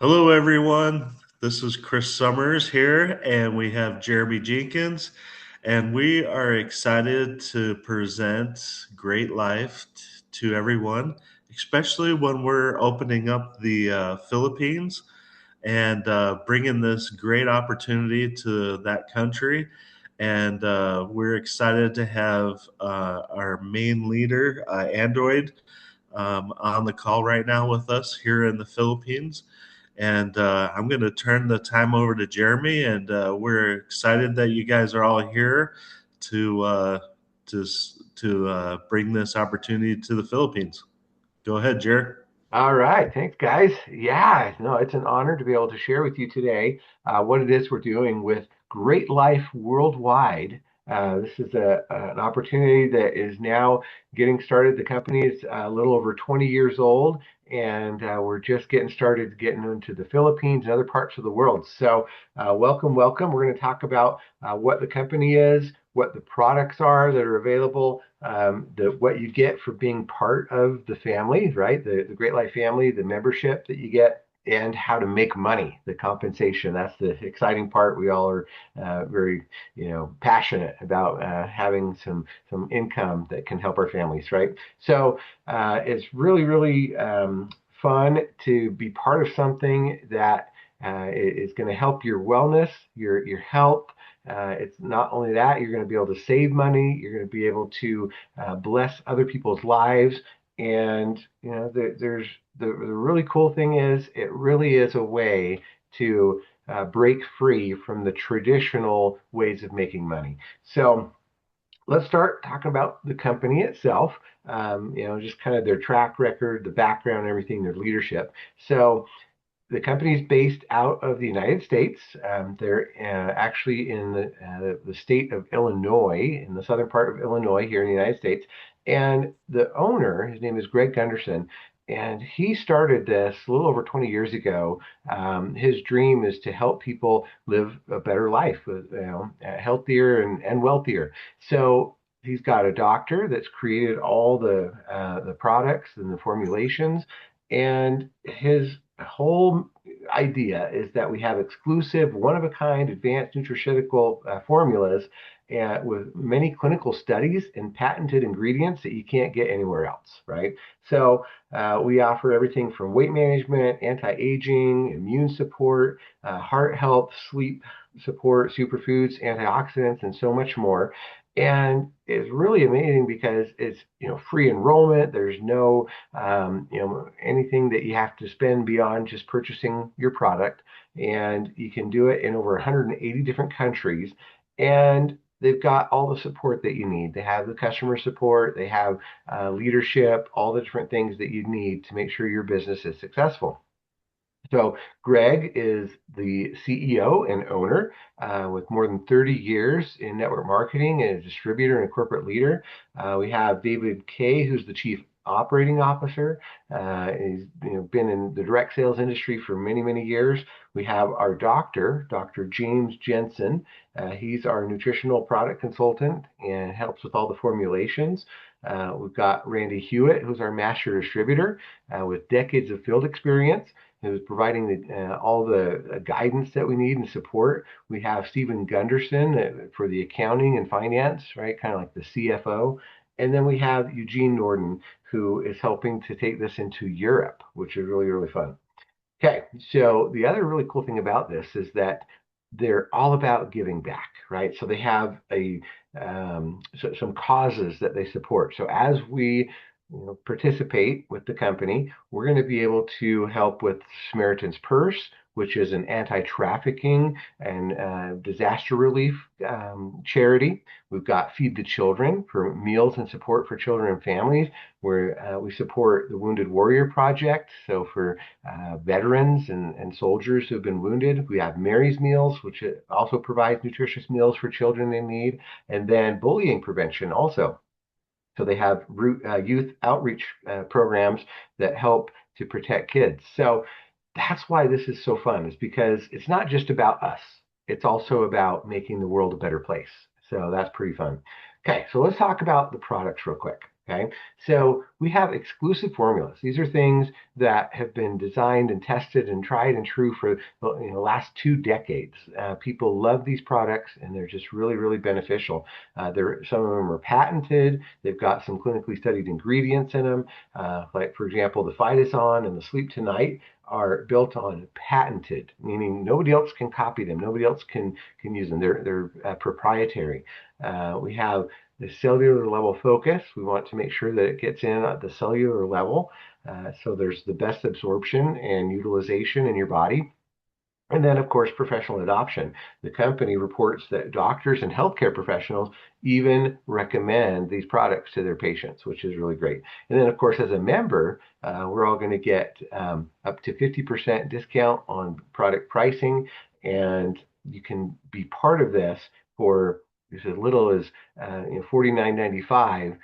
Hello, everyone. This is Chris Summers here, and we have Jeremy Jenkins, and we are excited to present Great Life to everyone, especially when we're opening up the Philippines and bringing this great opportunity to that country. And we're excited to have our main leader, Android, on the call right now with us here in the Philippines. And I'm going to turn the time over to Jeremy, and we're excited that you guys are all here to uh, to bring this opportunity to the Philippines. Go ahead, Jerry. All right, thanks, guys. Yeah, no, it's an honor to be able to share with you today what it is we're doing with Great Life Worldwide. This is an opportunity that is now getting started. The company is a little over 20 years old, and we're just getting started getting into the Philippines and other parts of the world. So, welcome, welcome. We're going to talk about what the company is, what the products are that are available, what you get for being part of the family, right? The Great Life family, the membership that you get, and how to make money, the compensation. That's the exciting part. We all are very, passionate about having some income that can help our families, right? So it's really, really fun to be part of something that is going to help your wellness, your health. It's not only that, you're going to be able to save money, you're going to be able to bless other people's lives. And, there's the really cool thing is it really is a way to break free from the traditional ways of making money. So let's start talking about the company itself, just kind of their track record, the background, everything, their leadership. So the company is based out of the United States. They're actually in the state of Illinois, in the southern part of Illinois, here in the United States. And the owner, his name is Greg Gunderson, and he started this a little over 20 years ago. His dream is to help people live a better life, healthier and wealthier. So he's got a doctor that's created all the products and the formulations, and his whole idea is that we have exclusive, one of a kind, advanced nutraceutical formulas with many clinical studies and patented ingredients that you can't get anywhere else, right? So we offer everything from weight management, anti-aging, immune support, heart health, sleep support, superfoods, antioxidants, and so much more. And it's really amazing because it's free enrollment. There's no anything that you have to spend beyond just purchasing your product, and you can do it in over 180 different countries. And they've got all the support that you need. They have the customer support, they have leadership, all the different things that you need to make sure your business is successful. So Greg is the CEO and owner with more than 30 years in network marketing and a distributor and a corporate leader. We have David Kay, who's the chief operating officer. He's been in the direct sales industry for many, many years. We have our doctor, Dr. James Jensen. He's our nutritional product consultant and helps with all the formulations. We've got Randy Hewitt, who's our master distributor with decades of field experience, who's providing all the guidance that we need and support. We have Stephen Gunderson for the accounting and finance, right? Kind of like the CFO. And then we have Eugene Norden, who is helping to take this into Europe, which is really, really fun. Okay, so the other really cool thing about this is that they're all about giving back, right? So they have some causes that they support. So as we participate with the company, we're going to be able to help with Samaritan's Purse, which is an anti-trafficking and disaster relief charity. We've got Feed the Children for meals and support for children and families, where we support the Wounded Warrior Project. So for veterans and soldiers who have been wounded, we have Mary's Meals, which also provides nutritious meals for children in need, and then bullying prevention also. So they have youth outreach programs that help to protect kids. So that's why this is so fun, is because it's not just about us. It's also about making the world a better place. So that's pretty fun. Okay, so let's talk about the products real quick. Okay, so we have exclusive formulas. These are things that have been designed and tested and tried and true for the last 2 decades. People love these products, and they're just really, really beneficial. Some of them are patented. They've got some clinically studied ingredients in them, like for example, the Phytoson and the Sleep Tonight are built on patented, meaning nobody else can copy them. Nobody else can use them. They're proprietary. We have the cellular level focus. We want to make sure that it gets in at the cellular level, so there's the best absorption and utilization in your body. And then, of course, professional adoption. The company reports that doctors and healthcare professionals even recommend these products to their patients, which is really great. And then, of course, as a member, we're all going to get up to 50% discount on product pricing. And you can be part of this for as little as $49.95,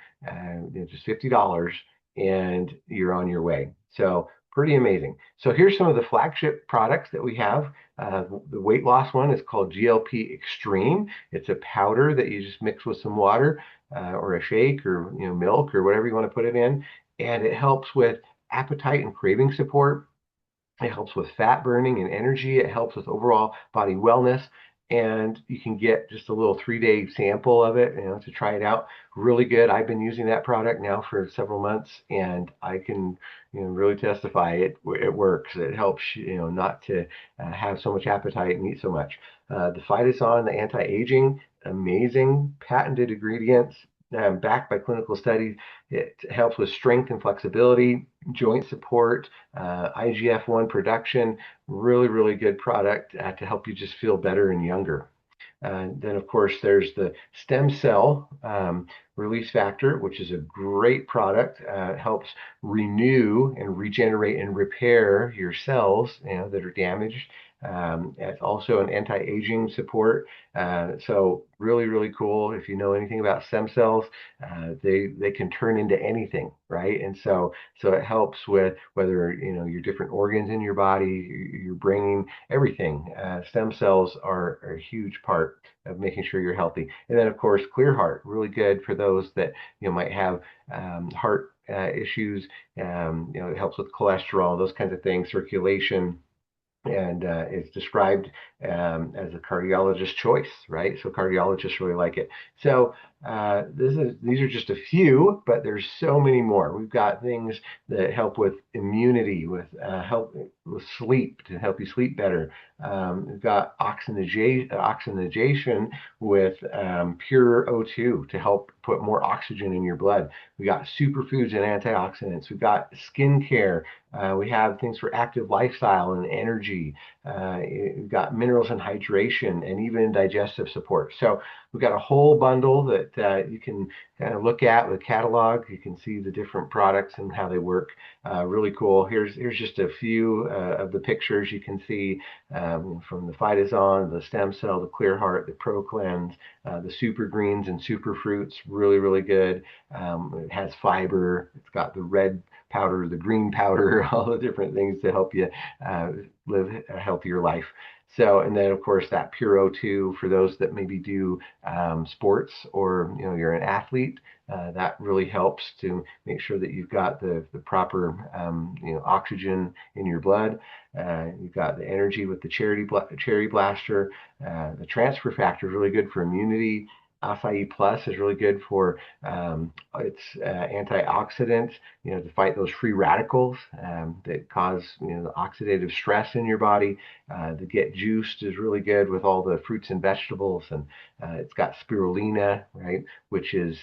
just $50, and you're on your way. So pretty amazing. So here's some of the flagship products that we have. The weight loss one is called GLP Extreme. It's a powder that you just mix with some water or a shake or milk or whatever you want to put it in, and it helps with appetite and craving support. It helps with fat burning and energy. It helps with overall body wellness. And you can get just a little 3-day sample of it, to try it out. Really good. I've been using that product now for several months, and I can, really testify it works. It helps, not to have so much appetite and eat so much. The Phytoson, the anti-aging, amazing patented ingredients, backed by clinical studies. It helps with strength and flexibility, joint support, IGF-1 production. Really, really good product to help you just feel better and younger. And then, of course, there's the stem cell release factor, which is a great product. It helps renew and regenerate and repair your cells, that are damaged. It's also an anti-aging support. So really, really cool. If you know anything about stem cells, they can turn into anything, right? And so it helps with whether your different organs in your body, your brain, everything. Stem cells are a huge part of making sure you're healthy. And then, of course, Clear Heart, really good for those that might have heart issues. It helps with cholesterol, those kinds of things, circulation, and it's described as a cardiologist choice, right? So cardiologists really like it. So these are just a few, but there's so many more. We've got things that help with immunity, with help with sleep, to help you sleep better. We've got oxygenation with pure O2 to help put more oxygen in your blood. We got superfoods and antioxidants. We've got skincare. We have things for active lifestyle and energy. We've got minerals and hydration, and even digestive support. So we've got a whole bundle that you can kind of look at with a catalog. You can see the different products and how they work. Really cool. Here's just a few of the pictures you can see, from the Phytoson, the stem cell, the Clear Heart, the Pro Cleanse, the super greens and super fruits. Really, really good. It has fiber. It's got the red powder, the green powder, all the different things to help you live a healthier life. So, and then of course that Pure O2 for those that maybe do sports, or you're an athlete, that really helps to make sure that you've got the proper oxygen in your blood. You've got the energy with the cherry blaster. The transfer factor is really good for immunity. Acai Plus is really good for its antioxidants, to fight those free radicals that cause the oxidative stress in your body. The Get Juiced is really good with all the fruits and vegetables, and it's got spirulina, right, which is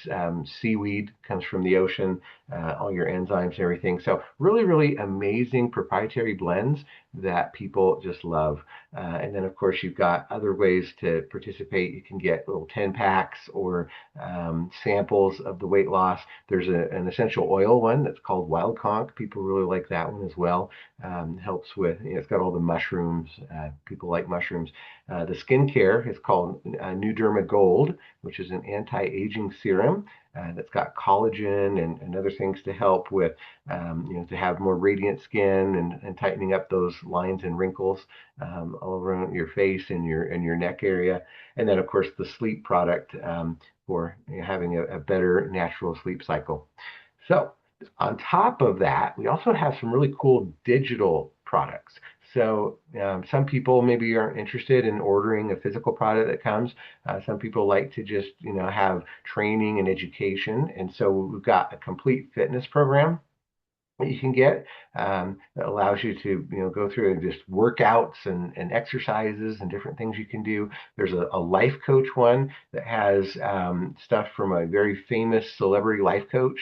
seaweed, comes from the ocean, all your enzymes and everything. So really, really amazing proprietary blends that people just love. And then, of course, you've got other ways to participate. You can get little 10 packs or samples of the weight loss. There's an essential oil one that's called Wild Conch. People really like that one as well. Helps with, it's got all the mushrooms. People like mushrooms. The skincare is called New Gold, which is an anti-aging serum that's got collagen and other things to help with, to have more radiant skin and tightening up those lines and wrinkles all around your face and your neck area. And then, of course, the sleep product, for having a better natural sleep cycle. So on top of that, we also have some really cool digital products. So some people maybe aren't interested in ordering a physical product that comes. Some people like to just have training and education, and so we've got a complete fitness program that you can get that allows you to go through and just workouts and exercises and different things you can do. There's a life coach one that has stuff from a very famous celebrity life coach.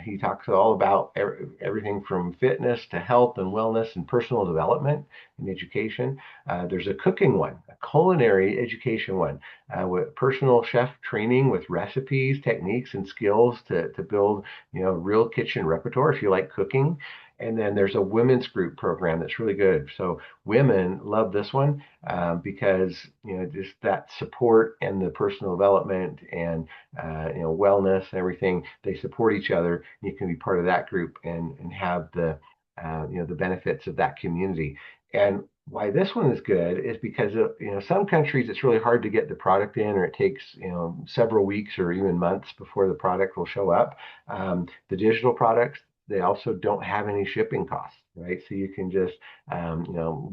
He talks all about everything from fitness to health and wellness and personal development and education. There's a cooking one, a culinary education one, with personal chef training with recipes, techniques, and skills to build real kitchen repertoire if you like cooking. And then there's a women's group program that's really good. So women love this one because just that support and the personal development and wellness and everything, they support each other. You can be part of that group and have the benefits of that community. And why this one is good is because some countries it's really hard to get the product in, or it takes several weeks or even months before the product will show up. The digital products, they also don't have any shipping costs, right? So you can just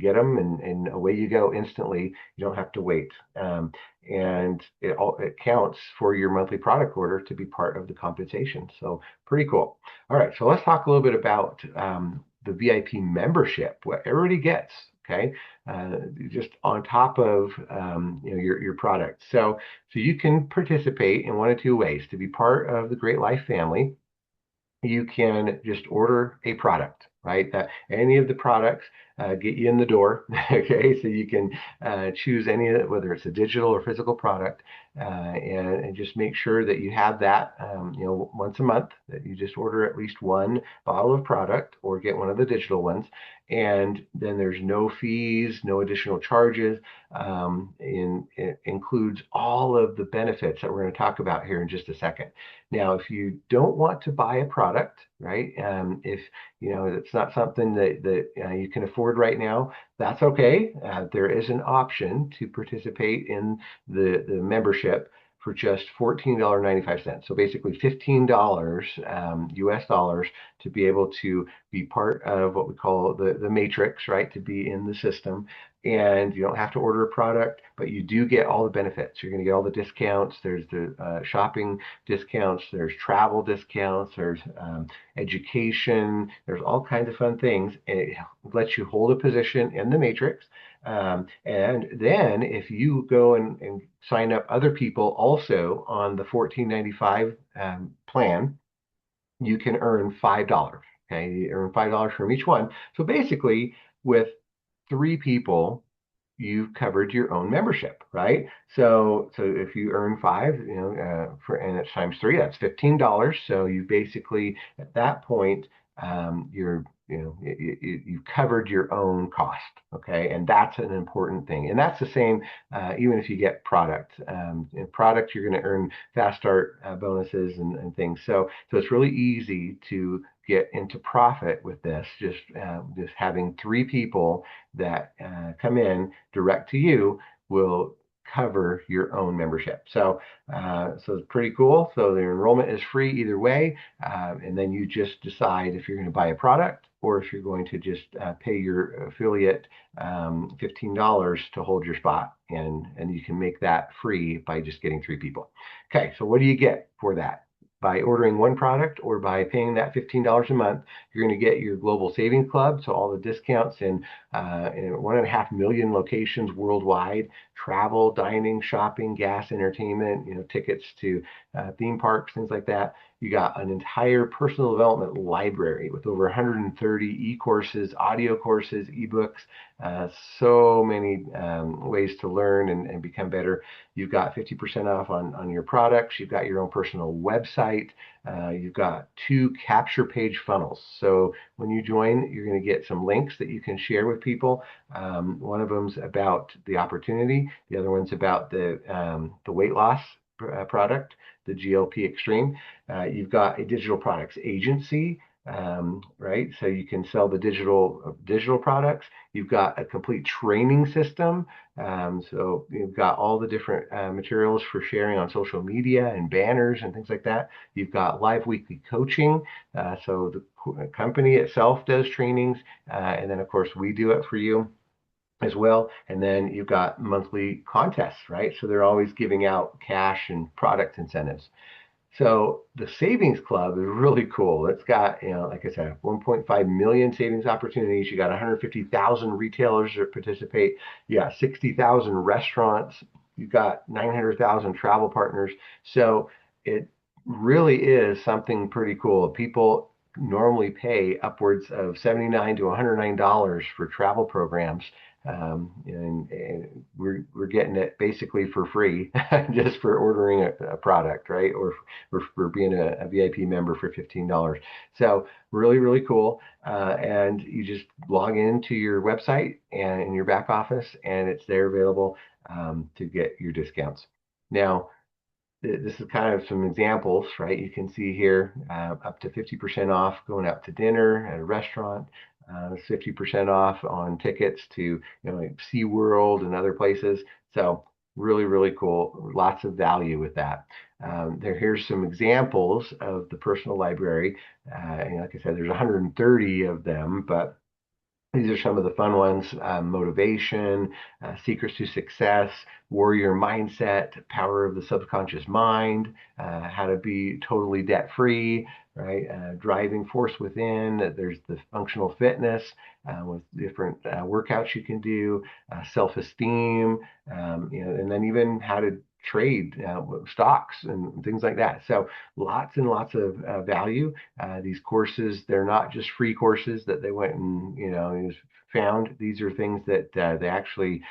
get them and away you go instantly. You don't have to wait. And it counts for your monthly product order to be part of the compensation. So pretty cool. All right, so let's talk a little bit about the VIP membership, what everybody gets. Okay, just on top of your product. So you can participate in one of two ways to be part of the Great Life family. You can just order a product, right? That any of the products get you in the door. Okay, so you can choose any of it, whether it's a digital or physical product, and just make sure that you have that, once a month, that you just order at least one bottle of product or get one of the digital ones. And then there's no fees, no additional charges. It includes all of the benefits that we're going to talk about here in just a second. Now, if you don't want to buy a product, right? If it's not something that you can afford right now, that's okay. There is an option to participate in the membership for just $14.95. So basically $15 US dollars to be able to be part of what we call the matrix, right? To be in the system. And you don't have to order a product, but you do get all the benefits. You're going to get all the discounts. There's the shopping discounts, there's travel discounts, there's education, there's all kinds of fun things. And it lets you hold a position in the matrix. And then if you go and sign up other people also on the $14.95 plan, you can earn $5. Okay, you earn $5 from each one. So basically, with three people, you've covered your own membership, right? So if you earn five, and it's times three, that's $15. So you basically at that point, you're you've covered your own cost, okay? And that's an important thing. And that's the same even if you get product. In product, you're going to earn fast start bonuses and things. So it's really easy to get into profit with this. Just having three people that come in direct to you will cover your own membership. So it's pretty cool. So the enrollment is free either way, and then you just decide if you're going to buy a product or if you're going to just pay your affiliate $15 to hold your spot, and you can make that free by just getting three people. Okay, so what do you get for that? By ordering one product or by paying that $15 a month, you're going to get your global savings club. So all the discounts in 1.5 million locations worldwide, travel, dining, shopping, gas, entertainment, tickets to theme parks, things like that. You got an entire personal development library with over 130 e-courses, audio courses, ebooks, so many ways to learn and become better. You've got 50% off on your products. You've got your own personal website. You've got 2 capture page funnels. So when you join, you're going to get some links that you can share with people. One of them's about the opportunity. The other one's about the weight loss product, the GLP Extreme. You've got a digital products agency. right? So you can sell the digital products. You've got a complete training system. So you've got all the different materials for sharing on social media and banners and things like that. You've got live weekly coaching. So the company itself does trainings, and then of course we do it for you as well. And then you've got monthly contests, right? So they're always giving out cash and product incentives. So the savings club is really cool. It's got, like I said, 1.5 million savings opportunities. You got 150,000 retailers that participate. You got 60,000 restaurants. You've got 900,000 travel partners. So it really is something pretty cool. People normally pay upwards of $79 to $109 for travel programs. And we're getting it basically for free just for ordering a product, right? Or for being a VIP member for $15. So really, really cool. And you just log into your website and in your back office, and it's there available to get your discounts. Now, this is kind of some examples, right? You can see here up to 50% off going out to dinner at a restaurant, 50% off on tickets to like SeaWorld and other places. So really, really cool. Lots of value with that. Here's some examples of the personal library. And like I said, there's 130 of them, but these are some of the fun ones: motivation, secrets to success, warrior mindset, power of the subconscious mind, how to be totally debt free, right? Driving force within. There's the functional fitness with different workouts you can do, self esteem, and then even how to trade stocks and things like that. So lots and lots of value. These courses, they're not just free courses that they went and found. These are things that they actually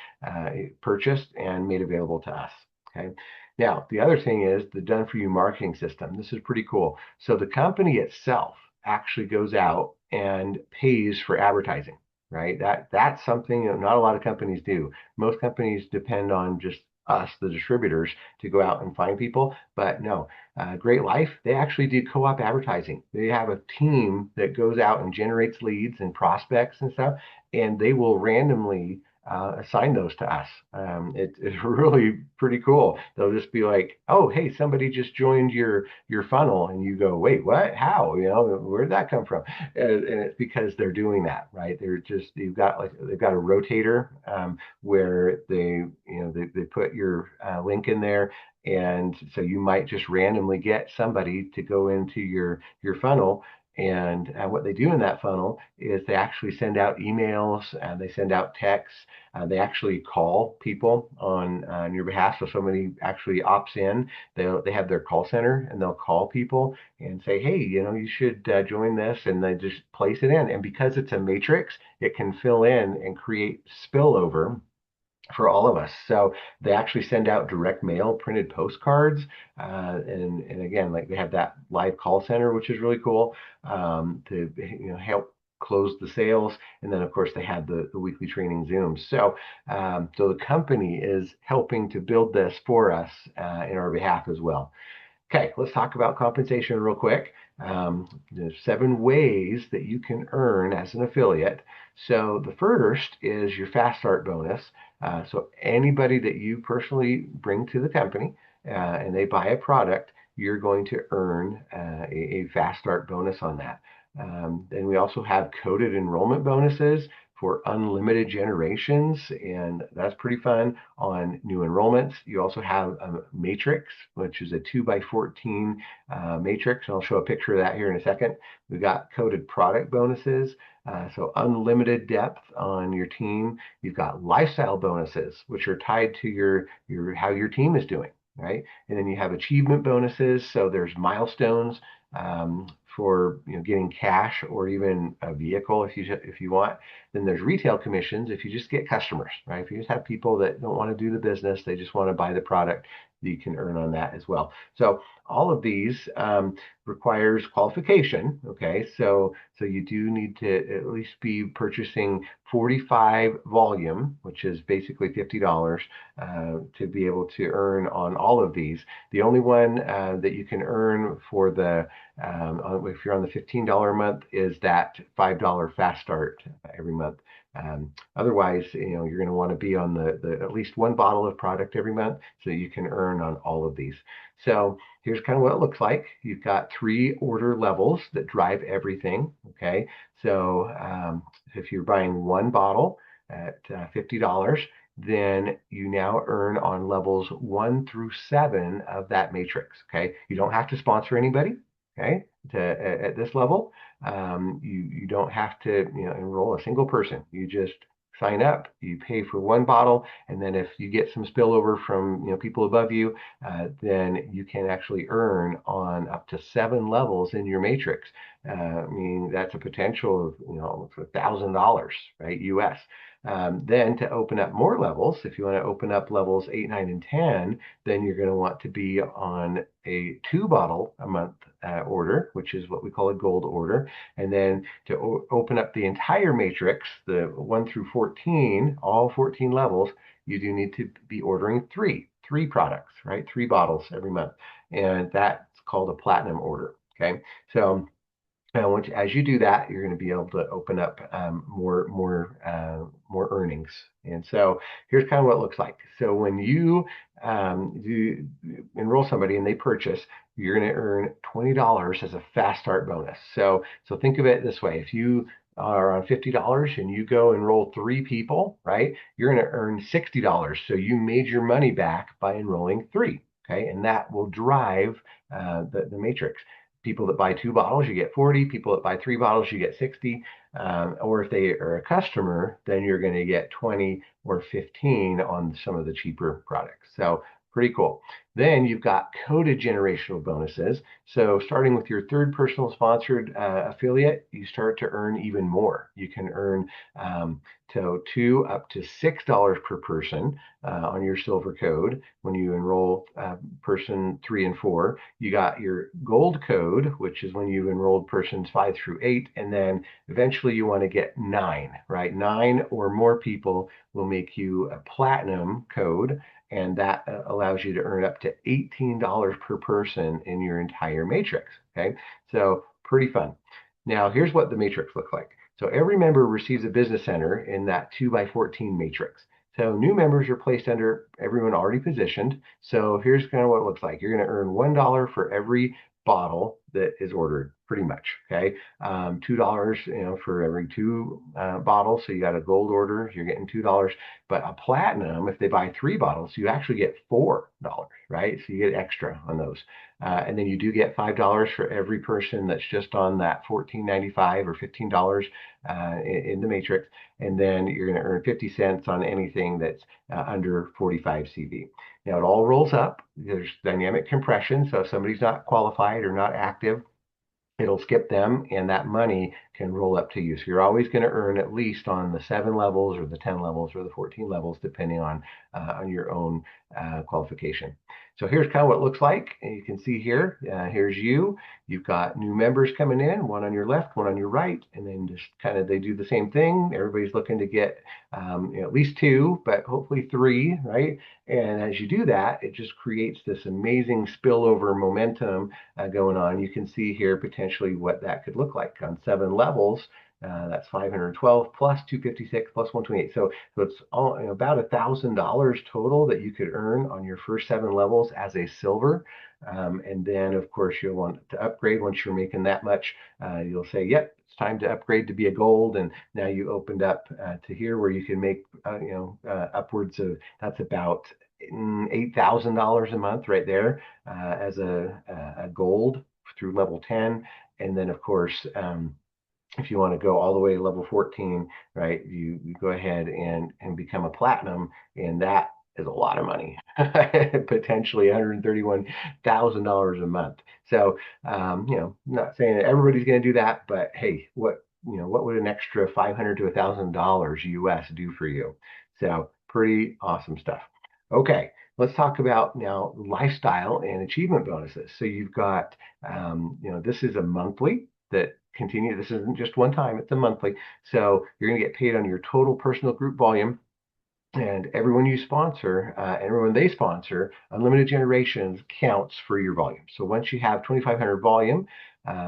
purchased and made available to us. Okay. Now, the other thing is the done for you marketing system. This is pretty cool. So the company itself actually goes out and pays for advertising, right? That's something that not a lot of companies do. Most companies depend on just us, the distributors, to go out and find people. But no, GreatLife, they actually do co-op advertising. They have a team that goes out and generates leads and prospects and stuff, and they will randomly assign those to us. It's really pretty cool. They'll just be like, "Oh, hey, somebody just joined your funnel," and you go, "Wait, what? How? Where'd that come from?" And it's because they're doing that, right? They've got a rotator where they put your link in there, and so you might just randomly get somebody to go into your funnel. And what they do in that funnel is they actually send out emails and they send out texts. They actually call people on your behalf. So somebody actually opts in. They have their call center and they'll call people and say, "Hey, you should join this," and they just place it in. And because it's a matrix, it can fill in and create spillover for all of us. So they actually send out direct mail printed postcards. And again, like they have that live call center, which is really cool to help close the sales. And then of course they have the weekly training Zooms. So the company is helping to build this for us in our behalf as well. Okay, let's talk about compensation real quick. There's 7 ways that you can earn as an affiliate. So the first is your fast start bonus. So anybody that you personally bring to the company and they buy a product, you're going to earn a fast start bonus on that. Then we also have coded enrollment bonuses for unlimited generations, and that's pretty fun on new enrollments. You also have a matrix, which is a 2x14 matrix, and I'll show a picture of that here in a second. We've got coded product bonuses, so unlimited depth on your team. You've got lifestyle bonuses, which are tied to your how your team is doing, right? And then you have achievement bonuses, so there's milestones for getting cash or even a vehicle if you want. Then there's retail commissions if you just get customers, right? If you just have people that don't want to do the business, they just want to buy the product, you can earn on that as well. So all of these requires qualification. Okay, so you do need to at least be purchasing 45 volume, which is basically $50, to be able to earn on all of these. The only one that you can earn for the if you're on the $15 a month is that $5 fast start every month. Otherwise, you're going to want to be on the at least one bottle of product every month so you can earn on all of these. So here's kind of what it looks like. You've got three order levels that drive everything. Okay, so if you're buying one bottle at $50, then you now earn on levels 1 through 7 of that matrix. Okay, you don't have to sponsor anybody. Okay, at this level, you don't have to enroll a single person. You just sign up, you pay for one bottle, and then if you get some spillover from people above you, then you can actually earn on up to 7 levels in your matrix. I mean, that's a potential of almost $1,000, right, US. Then to open up more levels, if you want to open up levels 8, 9, and 10, then you're going to want to be on a 2 bottle a month order, which is what we call a gold order. And then to open up the entire matrix, the 1 through 14, all 14 levels, you do need to be ordering three products, right? 3 bottles every month. And that's called a platinum order. Okay. So as you do that, you're going to be able to open up more earnings. And so here's kind of what it looks like. So when you do enroll somebody and they purchase, you're going to earn $20 as a fast start bonus. So think of it this way: if you are on $50 and you go enroll 3 people, right? You're going to earn $60. So you made your money back by enrolling 3. Okay, and that will drive the matrix. People that buy 2 bottles, you get 40. People that buy 3 bottles, you get 60. Or if they are a customer, then you're going to get 20 or 15 on some of the cheaper products. So pretty cool. Then you've got coded generational bonuses. So starting with your third personal sponsored affiliate, you start to earn even more. You can earn to $2 up to $6 per person on your silver code when you enroll person 3 and 4. You got your gold code, which is when you've enrolled persons 5 through 8, and then eventually you want to get 9, right? 9 or more people will make you a platinum code, and that allows you to earn up to $18 per person in your entire matrix. Okay, so pretty fun. Now here's what the matrix looks like. So every member receives a business center in that 2 by 14 matrix. So new members are placed under everyone already positioned. So here's kind of what it looks like. You're going to earn $1 for every bottle that is ordered, pretty much. Okay, $2, for every 2 bottles. So you got a gold order, you're getting $2. But a platinum, if they buy 3 bottles, you actually get $4, right? So you get extra on those. And then you do get $5 for every person that's just on that $14.95 or $15 in the matrix. And then you're going to earn 50 cents on anything that's under 45 CV. Now it all rolls up. There's dynamic compression. So if somebody's not qualified or not active, it'll skip them and that money can roll up to you. So you're always going to earn at least on the 7 levels or the 10 levels or the 14 levels, depending on your own qualification. So here's kind of what it looks like. And you can see here, here's you. You've got new members coming in, one on your left, one on your right, and then just kind of they do the same thing. Everybody's looking to get at least 2, but hopefully 3, right? And as you do that, it just creates this amazing spillover momentum going on. You can see here potentially what that could look like on 7 levels. That's 512 plus 256 plus 128. So it's all about $1,000 total that you could earn on your first 7 levels as a silver. And then, of course, you'll want to upgrade once you're making that much. You'll say, yep, it's time to upgrade to be a gold. And now you opened up to here where you can make, upwards of, that's about $8,000 a month right there as a gold through level 10. And then, of course, if you want to go all the way to level 14, right, you go ahead and become a platinum, and that is a lot of money, potentially $131,000 a month. So, not saying that everybody's going to do that, but hey, what would an extra $500 to $1,000 US do for you? So, pretty awesome stuff. Okay, let's talk about now lifestyle and achievement bonuses. So you've got, this is a monthly that continue. This isn't just one time; it's a monthly. So you're going to get paid on your total personal group volume, and everyone you sponsor, everyone they sponsor, unlimited generations counts for your volume. So once you have 2,500 volume,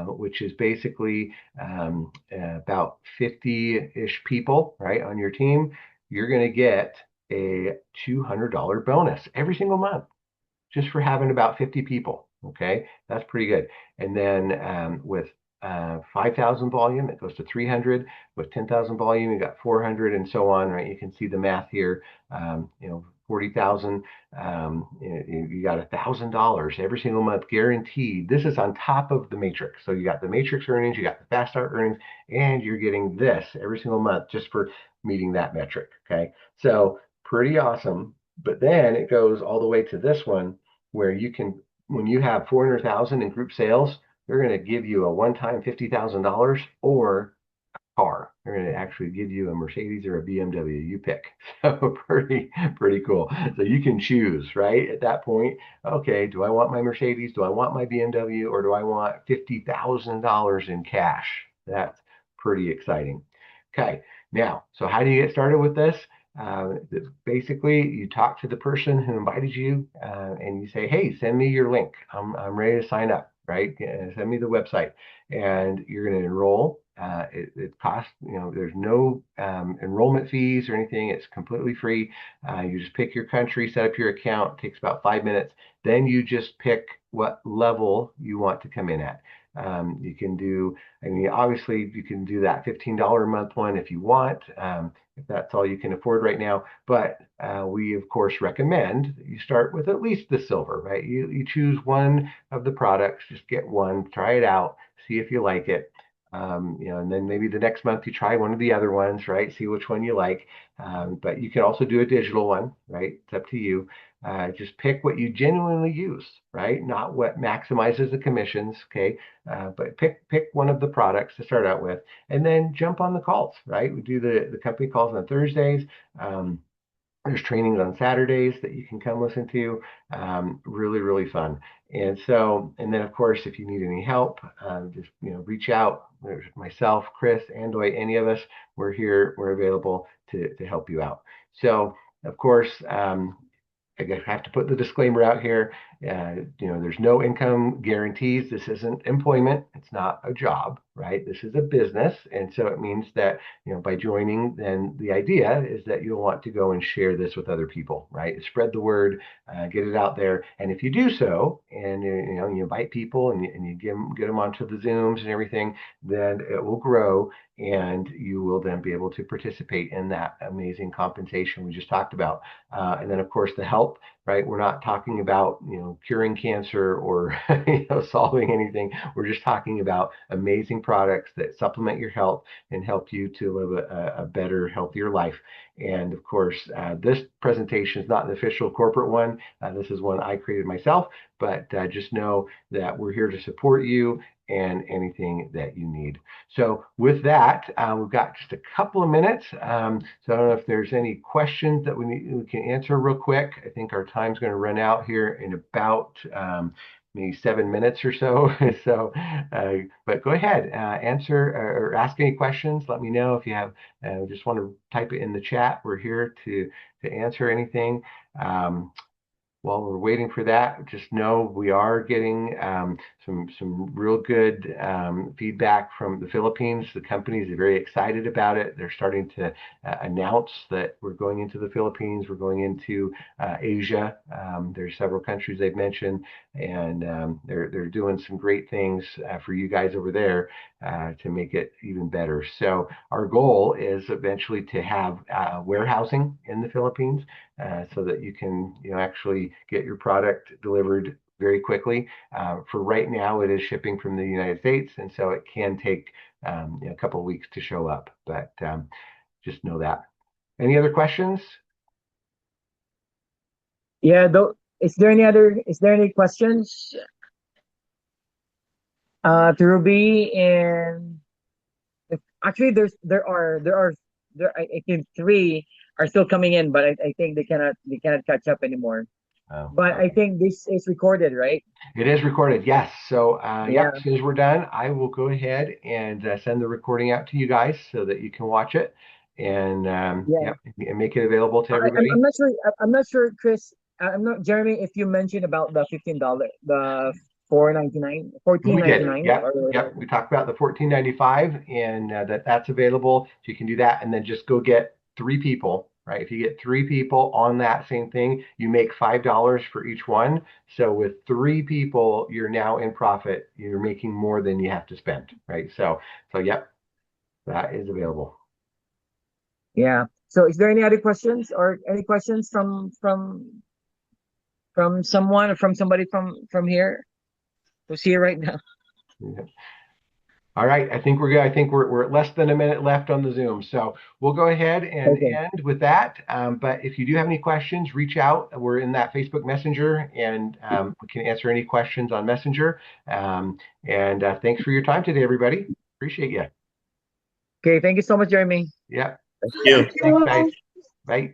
which is basically about 50-ish people, right, on your team, you're going to get a $200 bonus every single month just for having about 50 people. Okay, that's pretty good. And then with 5,000 volume, it goes to 300. With 10,000 volume, you got 400, and so on. Right? You can see the math here. 40,000. You got $1,000 every single month guaranteed. This is on top of the matrix. So you got the matrix earnings, you got the fast start earnings, and you're getting this every single month just for meeting that metric. Okay, so pretty awesome. But then it goes all the way to this one where you can, when you have 400,000 in group sales, they're going to give you a one-time $50,000 or car. They're going to actually give you a Mercedes or a BMW. You pick. So pretty cool. So you can choose, right? At that point, okay, do I want my Mercedes? Do I want my BMW? Or do I want $50,000 in cash? That's pretty exciting. Okay, now, so how do you get started with this? Basically, you talk to the person who invited you, and you say, "Hey, send me your link. I'm ready to sign up." Right? Send me the website, and you're going to enroll. It costs, there's no enrollment fees or anything. It's completely free. You just pick your country, set up your account. It takes about 5 minutes. Then you just pick what level you want to come in at. You can do, I mean, obviously, you can do that $15 a month one if you want, if that's all you can afford right now. But we, of course, recommend that you start with at least the silver, right? You choose one of the products, just get one, try it out, see if you like it. And then maybe the next month you try one of the other ones, right? See which one you like. But you can also do a digital one, right? It's up to you. Just pick what you genuinely use, right? Not what maximizes the commissions, okay? But pick one of the products to start out with, and then jump on the calls, right? We do the company calls on Thursdays. Um, there's trainings on Saturdays that you can come listen to. Really fun. And so, and then of course, if you need any help, just reach out. There's myself, Chris, Andoy, any of us. We're here. We're available to help you out. So, of course, I have to put the disclaimer out here. There's no income guarantees. This isn't employment. It's not a job, right? This is a business. And so it means that, by joining, then the idea is that you'll want to go and share this with other people, right? Spread the word, get it out there. And if you do so, and you invite people and you get them onto the Zooms and everything, then it will grow, and you will then be able to participate in that amazing compensation we just talked about. And then, of course, the help, right? We're not talking about, curing cancer or, solving anything. We're just talking about amazing products that supplement your health and help you to live a better, healthier life. And of course, this presentation is not an official corporate one. This is one I created myself, but just know that we're here to support you and anything that you need. So with that, we've got just a couple of minutes. So I don't know if there's any questions that we can answer real quick. I think our time's going to run out here in about maybe 7 minutes or so. So, but go ahead, answer or ask any questions. Let me know if you have. Just want to type it in the chat. We're here to answer anything. While we're waiting for that, just know we are getting some real good feedback from the Philippines. The companies are very excited about it. They're starting to announce that we're going into the Philippines. We're going into Asia. There's several countries they've mentioned, and they're doing some great things for you guys over there to make it even better. So our goal is eventually to have warehousing in the Philippines, so that you can actually get your product delivered very quickly. For right now, it is shipping from the United States, and so it can take a couple of weeks to show up. But just know that. Any other questions? Yeah, though, is there any questions to Ruby? And actually there I think three are still coming in, but I think they cannot catch up anymore. But I Okay. think this is recorded, right? It is recorded, yes. So, yep, Yeah, as soon as we're done, I will go ahead and send the recording out to you guys so that you can watch it and yeah. yep, and make it available to I'm everybody. not sure. I'm not sure, Chris. I'm not Jeremy. If you mentioned about the $15, the 4.99, fourteen We ninety did. nine, Yep, or yep. We talked about the 14.95 and that's available. So you can do that and then just go get three people, right? If you get three people on that same thing, you make $5 for each one. So with three people, you're now in profit. You're making more than you have to spend, right? So yep, that is available. yeah. So, is there any other questions or any questions from someone or from somebody from here who's here right now? Yep. All right, I think we're good. I think we're at less than a minute left on the Zoom. So we'll go ahead and Okay. end with that. But if you do have any questions, reach out. We're in that Facebook Messenger and we can answer any questions on Messenger. And thanks for your time today, everybody. Appreciate you. Okay. Thank you so much, Jeremy. Yeah. Thank you. Thanks, guys. Bye.